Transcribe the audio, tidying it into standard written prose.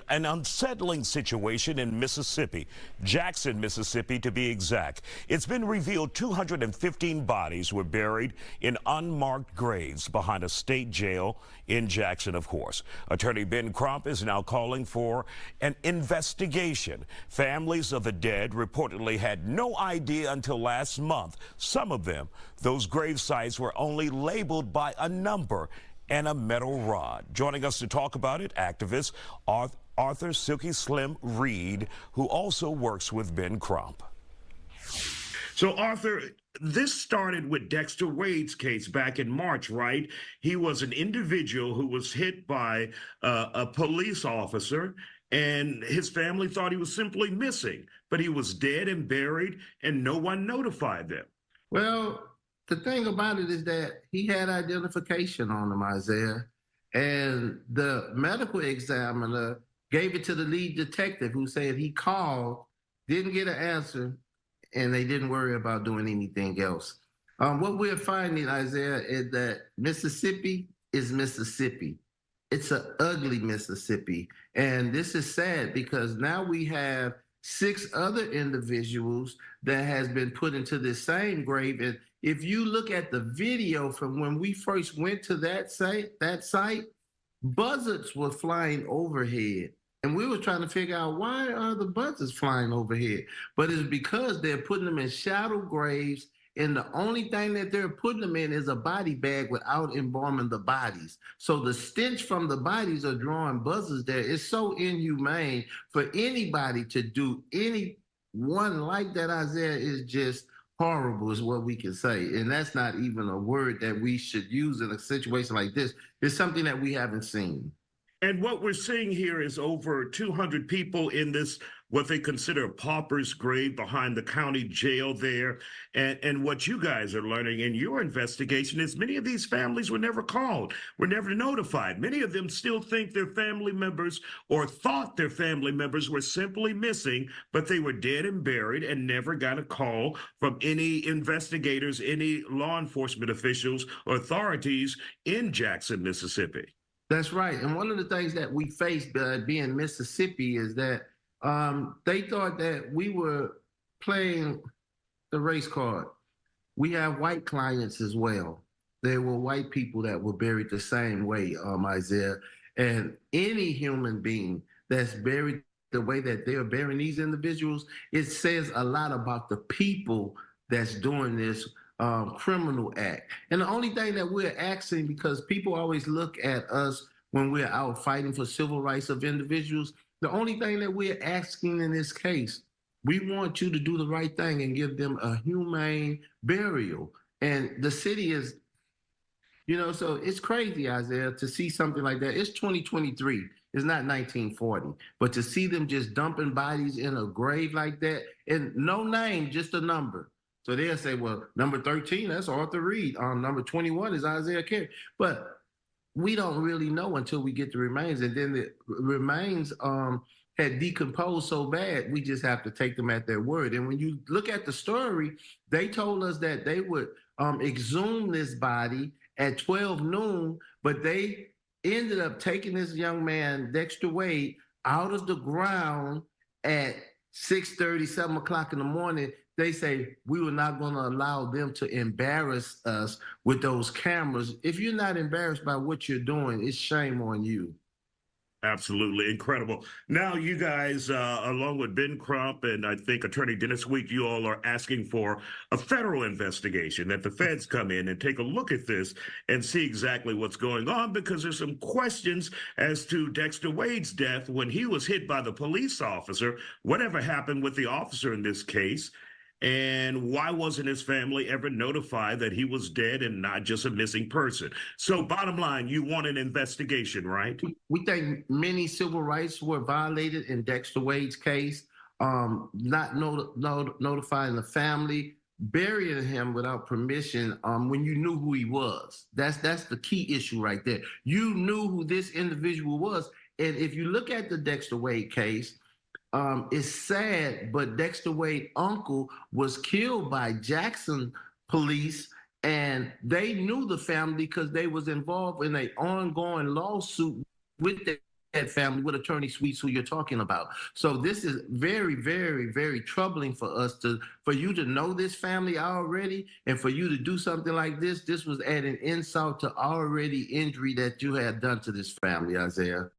An unsettling situation in Mississippi, Jackson, Mississippi to be exact. It's been revealed 215 bodies were buried in unmarked graves behind a state jail in Jackson, of course. Attorney Ben Crump is now calling for an investigation. Families of the dead reportedly had no idea until last month. Some of them, those grave sites were only labeled by a number and a metal rod. Joining us to talk about it, activist Arthur Silky Slim Reed, who also works with Ben Crump. So, Arthur, this started with Dexter Wade's case back in March, right? He was an individual who was hit by a police officer, and his family thought he was simply missing, but he was dead and buried, and no one notified them. Well, the thing about it is that he had identification on him, Isaiah, and the medical examiner gave it to the lead detective who said he called, didn't get an answer, and they didn't worry about doing anything else. What we're finding, Isaiah, is that Mississippi is Mississippi. It's an ugly Mississippi. And this is sad because now we have 6 other individuals that has been put into the same grave. And if you look at the video from when we first went to that site, buzzards were flying overhead. And we were trying to figure out, why are the buzzards flying overhead? But it's because they're putting them in shadow graves, and the only thing that they're putting them in is a body bag without embalming the bodies. So the stench from the bodies are drawing buzzards there. It's so inhumane for anybody to do anyone like that, Isaiah, is just horrible is what we can say. And that's not even a word that we should use in a situation like this. It's something that we haven't seen. And what we're seeing here is over 200 people in this, what they consider a pauper's grave behind the county jail there. And what you guys are learning in your investigation is many of these families were never called, were never notified. Many of them still think their family members or thought their family members were simply missing, but they were dead and buried and never got a call from any investigators, any law enforcement officials or authorities in Jackson, Mississippi. That's right. And one of the things that we faced being Mississippi is that they thought that we were playing the race card. We have white clients as well. There were white people that were buried the same way, Isaiah. And any human being that's buried the way that they're burying these individuals, it says a lot about the people that's doing this criminal act. And the only thing that we're asking, because people always look at us when we're out fighting for civil rights of individuals, the only thing that we're asking in this case, we want you to do the right thing and give them a humane burial. And the city is, so it's crazy, Isaiah, to see something like that. It's 2023. It's not 1940. But to see them just dumping bodies in a grave like that, and no name, just a number. So they'll say, well, number 13, that's Arthur Reed. Number 21 is Isaiah Carey. But we don't really know until we get the remains. And then the remains had decomposed so bad, we just have to take them at their word. And when you look at the story, they told us that they would exhume this body at 12 noon, but they ended up taking this young man, Dexter Wade, out of the ground at 6:30, 7 o'clock in the morning. They say, we were not going to allow them to embarrass us with those cameras. If you're not embarrassed by what you're doing, it's shame on you. Absolutely incredible. Now, you guys, along with Ben Crump and I think Attorney Dennis Week, you all are asking for a federal investigation, that the feds come in and take a look at this and see exactly what's going on, because there's some questions as to Dexter Wade's death when he was hit by the police officer. Whatever happened with the officer in this case? And why wasn't his family ever notified that he was dead and not just a missing person? So bottom line, you want an investigation, right? We think many civil rights were violated in Dexter Wade's case, not notifying the family, burying him without permission when you knew who he was. That's the key issue right there. You knew who this individual was. And if you look at the Dexter Wade case, it's sad, but Dexter Wade's uncle was killed by Jackson police, and they knew the family because they was involved in an ongoing lawsuit with their family with Attorney Sweets, who you're talking about. So this is very, very, very troubling for us for you to know this family already, and for you to do something like this. This was adding insult to already injury that you had done to this family, Isaiah.